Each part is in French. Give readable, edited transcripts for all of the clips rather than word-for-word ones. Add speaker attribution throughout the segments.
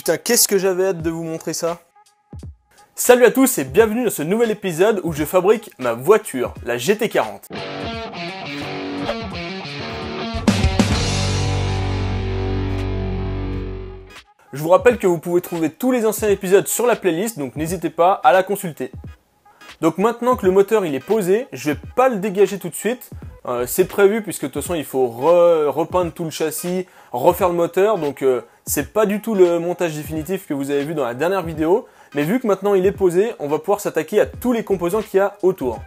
Speaker 1: Putain, qu'est-ce que j'avais hâte de vous montrer ça. Salut à tous et bienvenue dans ce nouvel épisode où je fabrique ma voiture, la GT40. Je vous rappelle que vous pouvez trouver tous les anciens épisodes sur la playlist, donc n'hésitez pas à la consulter. Donc maintenant que le moteur il est posé, je vais pas le dégager tout de suite. C'est prévu puisque de toute façon il faut repeindre tout le châssis, refaire le moteur, donc c'est pas du tout le montage définitif que vous avez vu dans la dernière vidéo. Mais vu que maintenant il est posé, on va pouvoir s'attaquer à tous les composants qu'il y a autour.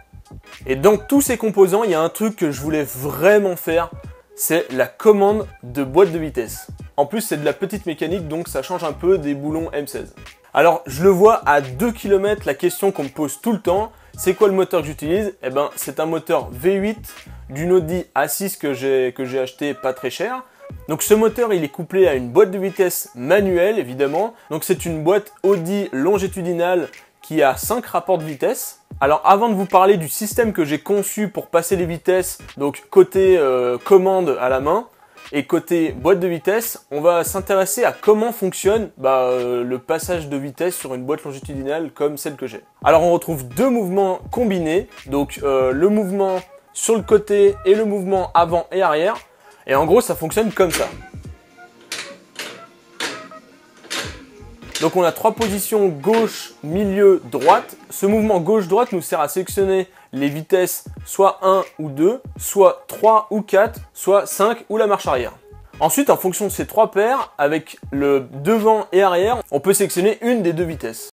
Speaker 1: Et dans tous ces composants, il y a un truc que je voulais vraiment faire, c'est la commande de boîte de vitesse. En plus c'est de la petite mécanique, donc ça change un peu des boulons M16. Alors je le vois à 2 km, la question qu'on me pose tout le temps, c'est quoi le moteur que j'utilise? Eh ben c'est un moteur V8 d'une Audi A6 que j'ai acheté pas très cher. Donc ce moteur il est couplé à une boîte de vitesse manuelle évidemment. Donc c'est une boîte Audi longitudinale qui a 5 rapports de vitesse. Alors avant de vous parler du système que j'ai conçu pour passer les vitesses, donc côté commande à la main et côté boîte de vitesse, on va s'intéresser à comment fonctionne le passage de vitesse sur une boîte longitudinale comme celle que j'ai. Alors on retrouve deux mouvements combinés, donc le mouvement sur le côté et le mouvement avant et arrière. Et en gros, ça fonctionne comme ça. Donc on a 3 positions gauche, milieu, droite. Ce mouvement gauche-droite nous sert à sélectionner les vitesses soit 1 ou 2, soit 3 ou 4, soit 5 ou la marche arrière. Ensuite, en fonction de ces 3 paires, avec le devant et arrière, on peut sélectionner une des 2 vitesses.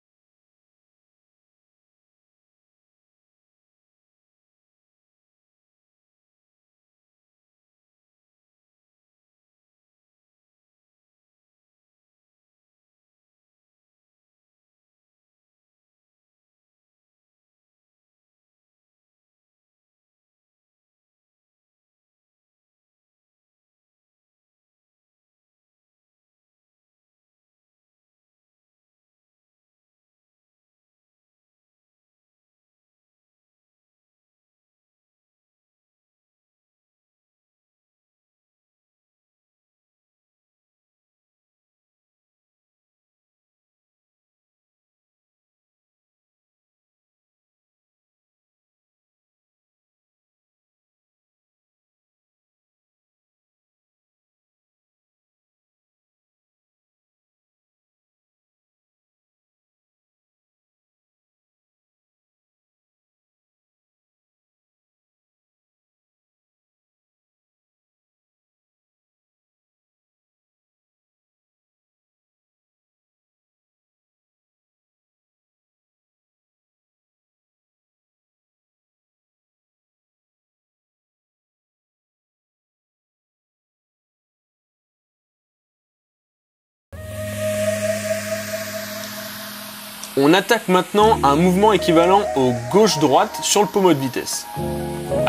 Speaker 1: On attaque maintenant un mouvement équivalent au gauche-droite sur le pommeau de vitesse.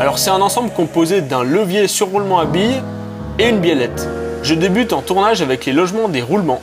Speaker 1: Alors c'est un ensemble composé d'un levier sur roulement à billes et une biellette. Je débute en tournage avec les logements des roulements.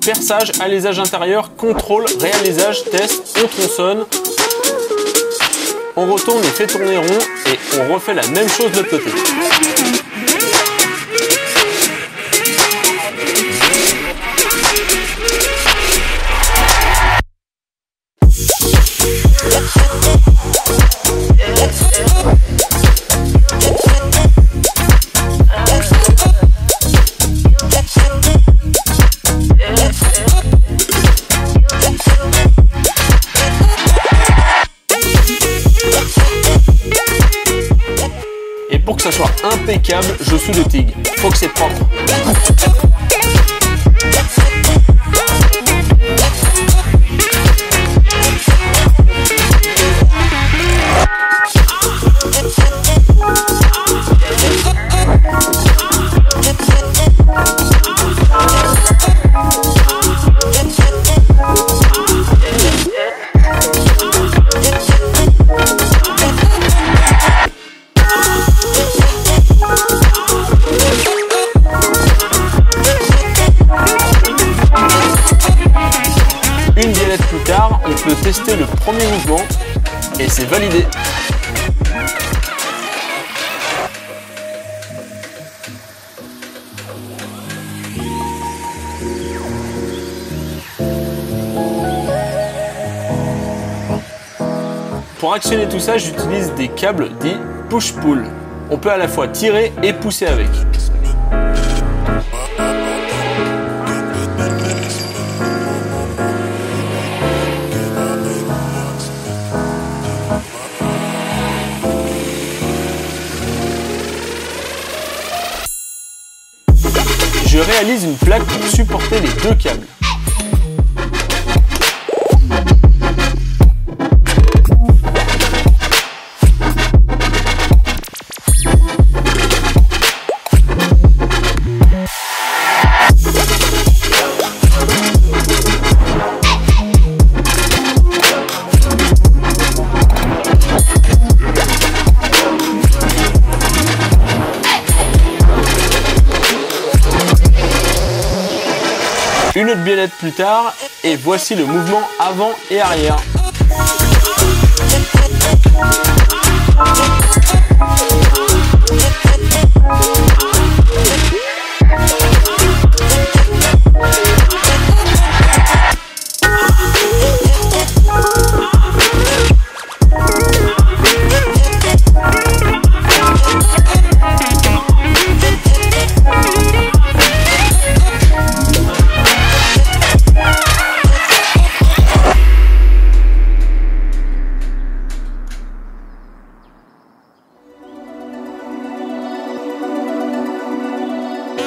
Speaker 1: Perçage, alésage intérieur, contrôle, réalisage, test, on tronçonne, on retourne et fait tourner rond et on refait la même chose de l'autre côté. Pour que ça soit impeccable, je soude le TIG. Faut que c'est propre. c'est validé. Pour actionner tout ça, j'utilise des câbles dits push-pull. On peut à la fois tirer et pousser avec. Je réalise une plaque pour supporter les deux câbles. Une autre biellette plus tard, et voici le mouvement avant et arrière.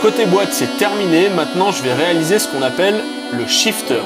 Speaker 1: Côté boîte, c'est terminé. Maintenant, je vais réaliser ce qu'on appelle le shifter.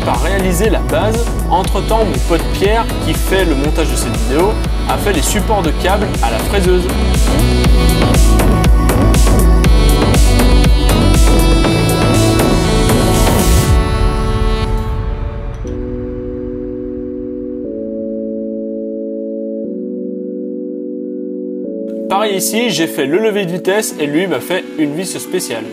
Speaker 1: Par réaliser la base. Entre temps, mon pote Pierre, qui fait le montage de cette vidéo, a fait les supports de câbles à la fraiseuse. Pareil ici, j'ai fait le lever de vitesse et lui m'a fait une vis spéciale.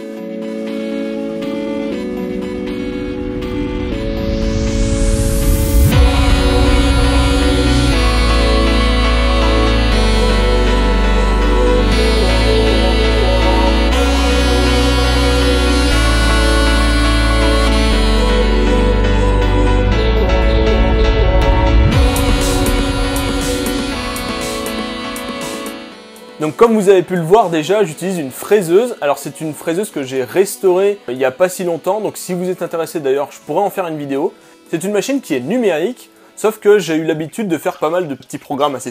Speaker 1: Donc comme vous avez pu le voir déjà, j'utilise une fraiseuse. Alors c'est une fraiseuse que j'ai restaurée il n'y a pas si longtemps. Donc si vous êtes intéressé d'ailleurs, je pourrais en faire une vidéo. C'est une machine qui est numérique, sauf que j'ai eu l'habitude de faire pas mal de petits programmes assez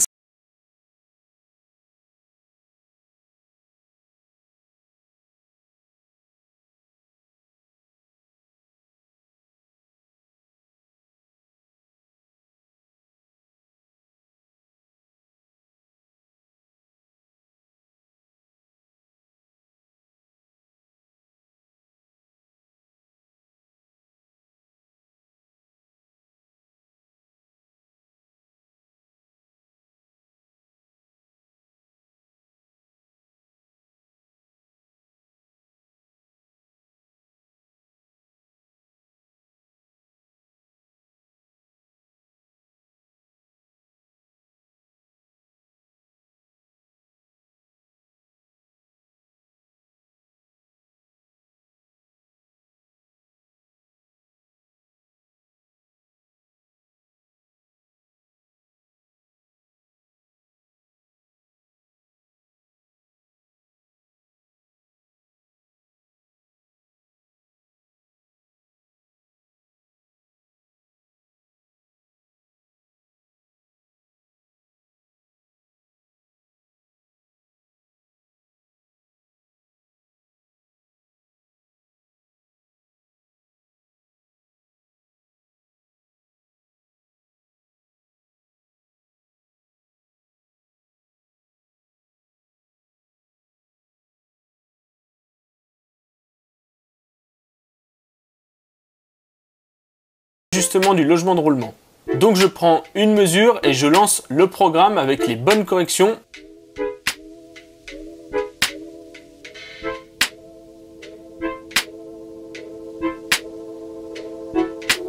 Speaker 1: Justement du logement de roulement. Donc je prends une mesure et je lance le programme avec les bonnes corrections.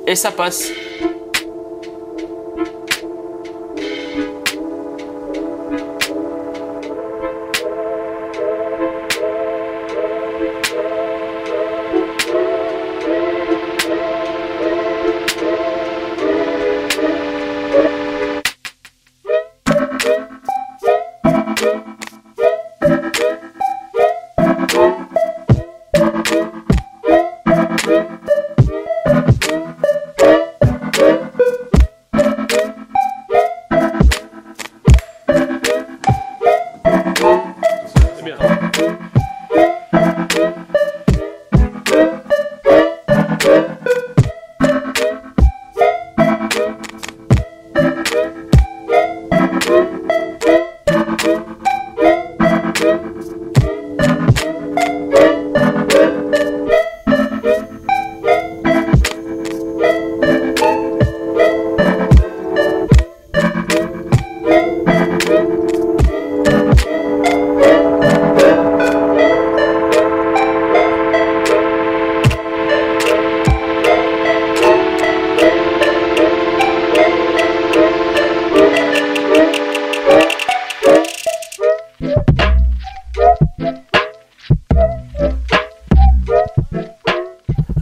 Speaker 1: Et ça passe.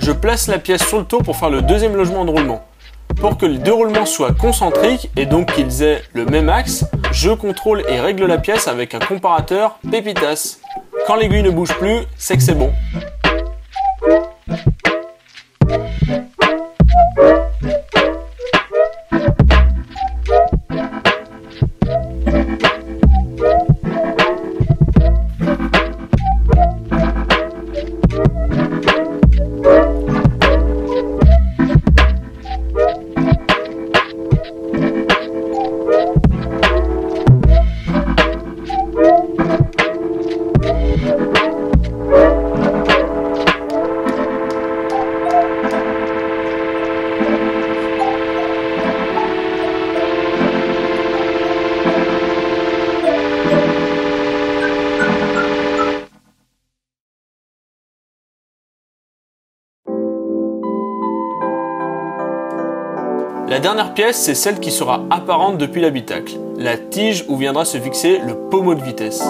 Speaker 1: Je place la pièce sur le tour pour faire le deuxième logement de roulement. Pour que les deux roulements soient concentriques et donc qu'ils aient le même axe, je contrôle et règle la pièce avec un comparateur Pépitas. Quand l'aiguille ne bouge plus, c'est que c'est bon. La dernière pièce, c'est celle qui sera apparente depuis l'habitacle, la tige où viendra se fixer le pommeau de vitesse.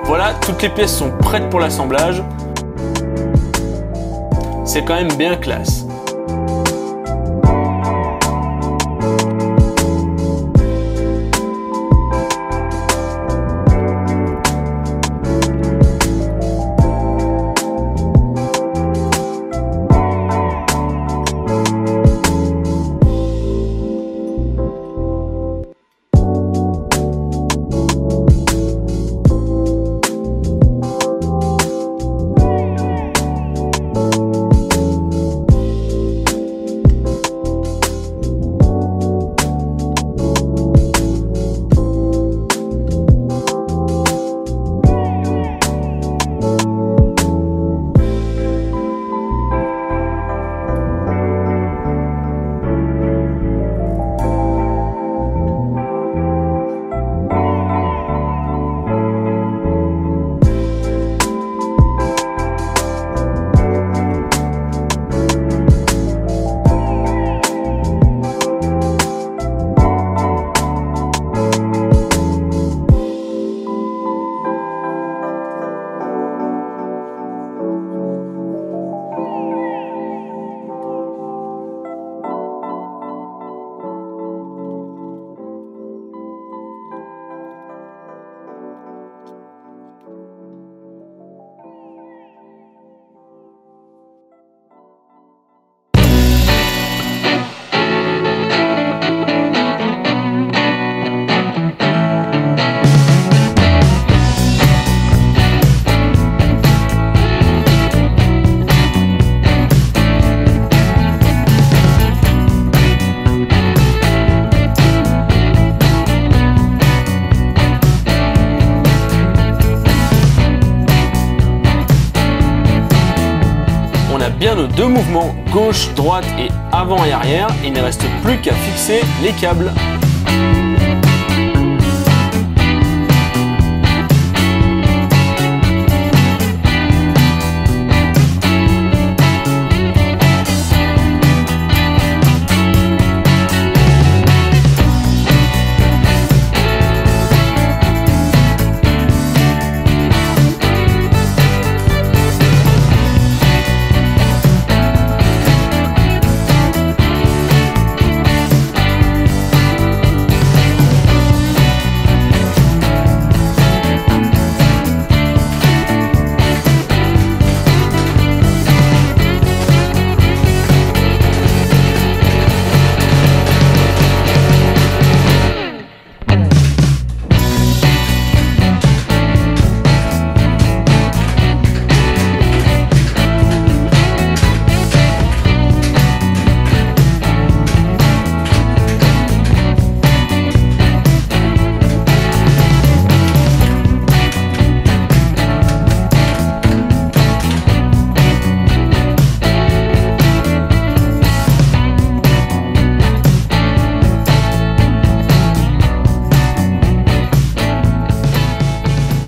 Speaker 1: Voilà, toutes les pièces sont prêtes pour l'assemblage. C'est quand même bien classe. bien nos deux mouvements gauche, droite et avant et arrière, il ne reste plus qu'à fixer les câbles.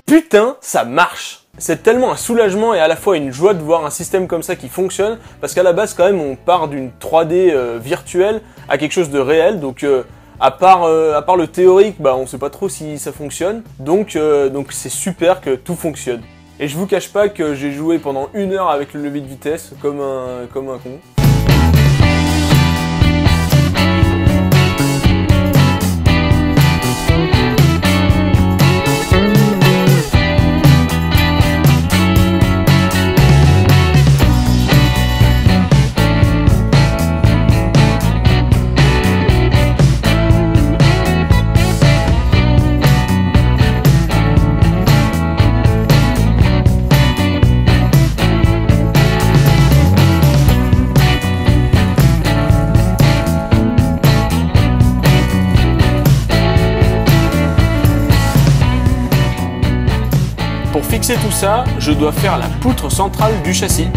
Speaker 1: Putain, ça marche! C'est tellement un soulagement et à la fois une joie de voir un système comme ça qui fonctionne, parce qu'à la base quand même on part d'une 3D virtuelle à quelque chose de réel, donc à part le théorique, bah on sait pas trop si ça fonctionne, donc c'est super que tout fonctionne. Et je vous cache pas que j'ai joué pendant 1 heure avec le levier de vitesse comme un con. Pour fixer tout ça, je dois faire la poutre centrale du châssis.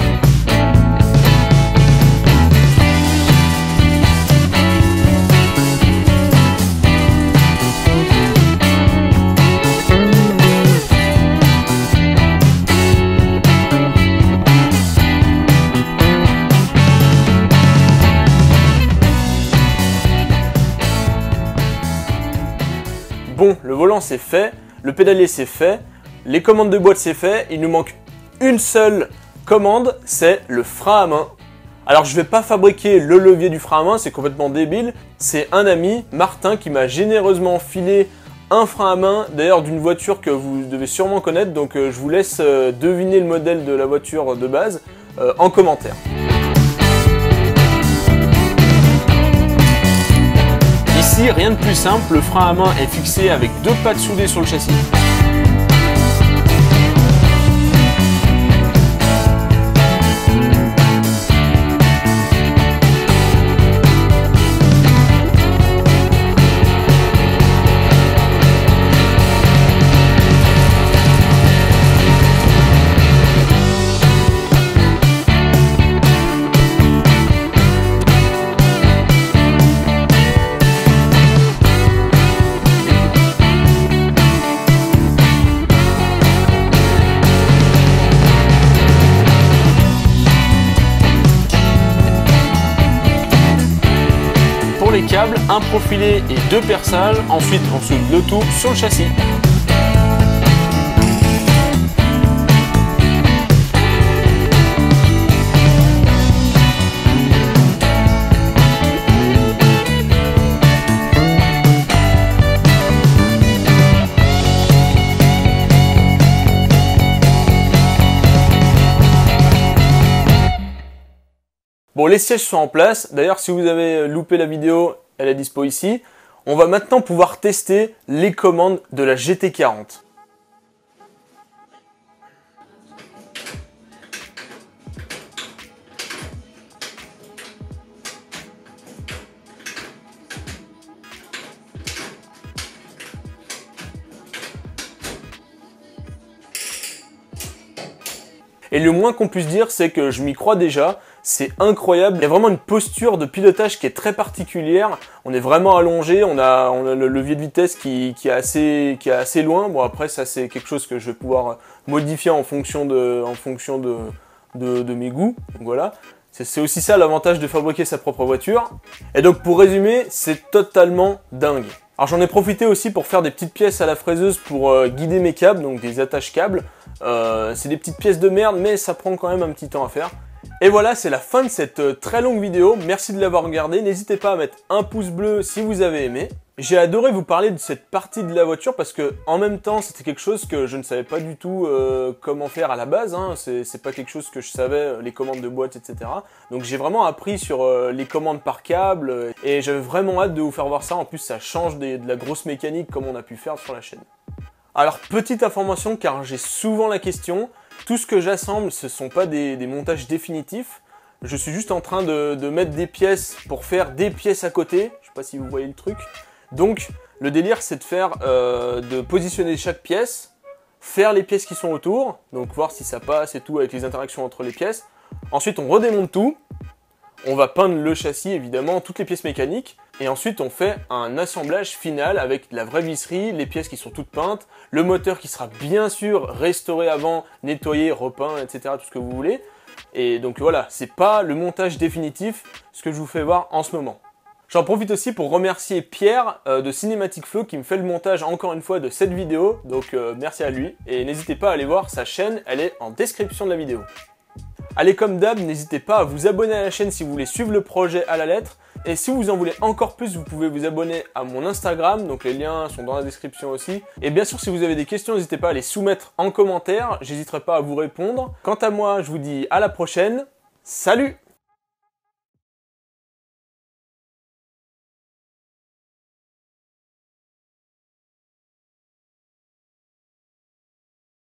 Speaker 1: Bon, le volant c'est fait, le pédalier c'est fait, les commandes de boîte c'est fait, il nous manque une seule commande, c'est le frein à main. Alors je vais pas fabriquer le levier du frein à main, c'est complètement débile. C'est un ami, Martin, qui m'a généreusement filé un frein à main, d'ailleurs d'une voiture que vous devez sûrement connaître, donc je vous laisse deviner le modèle de la voiture de base en commentaire. Ici, rien de plus simple, le frein à main est fixé avec 2 pattes soudées sur le châssis. Pour les câbles, un profilé et 2 perçages, ensuite on soude le tout sur le châssis. Bon, les sièges sont en place. D'ailleurs, si vous avez loupé la vidéo, elle est dispo ici. On va maintenant pouvoir tester les commandes de la GT40. Et le moins qu'on puisse dire, c'est que je m'y crois déjà, c'est incroyable. Il y a vraiment une posture de pilotage qui est très particulière. On est vraiment allongé, on a le levier de vitesse qui est assez loin. Bon après ça c'est quelque chose que je vais pouvoir modifier en fonction de mes goûts. Donc voilà. C'est aussi ça l'avantage de fabriquer sa propre voiture. Et donc pour résumer, c'est totalement dingue. Alors j'en ai profité aussi pour faire des petites pièces à la fraiseuse pour guider mes câbles, donc des attaches câbles. C'est des petites pièces de merde, mais ça prend quand même un petit temps à faire. Et voilà, c'est la fin de cette très longue vidéo. Merci de l'avoir regardée. N'hésitez pas à mettre un pouce bleu si vous avez aimé. J'ai adoré vous parler de cette partie de la voiture parce que en même temps, c'était quelque chose que je ne savais pas du tout comment faire à la base. Hein. C'est pas quelque chose que je savais, les commandes de boîte, etc. Donc j'ai vraiment appris sur les commandes par câble et j'avais vraiment hâte de vous faire voir ça. En plus, ça change de la grosse mécanique comme on a pu faire sur la chaîne. Alors, petite information, car j'ai souvent la question, tout ce que j'assemble, ce ne sont pas des montages définitifs. Je suis juste en train de mettre des pièces pour faire des pièces à côté. Je sais pas si vous voyez le truc. Donc, le délire, c'est de faire, de positionner chaque pièce, faire les pièces qui sont autour, donc voir si ça passe et tout avec les interactions entre les pièces. Ensuite, on redémonte tout. On va peindre le châssis, évidemment, toutes les pièces mécaniques. Et ensuite, on fait un assemblage final avec la vraie visserie, les pièces qui sont toutes peintes, le moteur qui sera bien sûr restauré avant, nettoyé, repeint, etc. Tout ce que vous voulez. Et donc voilà, c'est pas le montage définitif, ce que je vous fais voir en ce moment. J'en profite aussi pour remercier Pierre de Cinematic Flow qui me fait le montage encore une fois de cette vidéo. Donc merci à lui. Et n'hésitez pas à aller voir sa chaîne, elle est en description de la vidéo. Allez, comme d'hab, n'hésitez pas à vous abonner à la chaîne si vous voulez suivre le projet à la lettre. Et si vous en voulez encore plus, vous pouvez vous abonner à mon Instagram, donc les liens sont dans la description aussi. Et bien sûr, si vous avez des questions, n'hésitez pas à les soumettre en commentaire, j'hésiterai pas à vous répondre. Quant à moi, je vous dis à la prochaine, salut!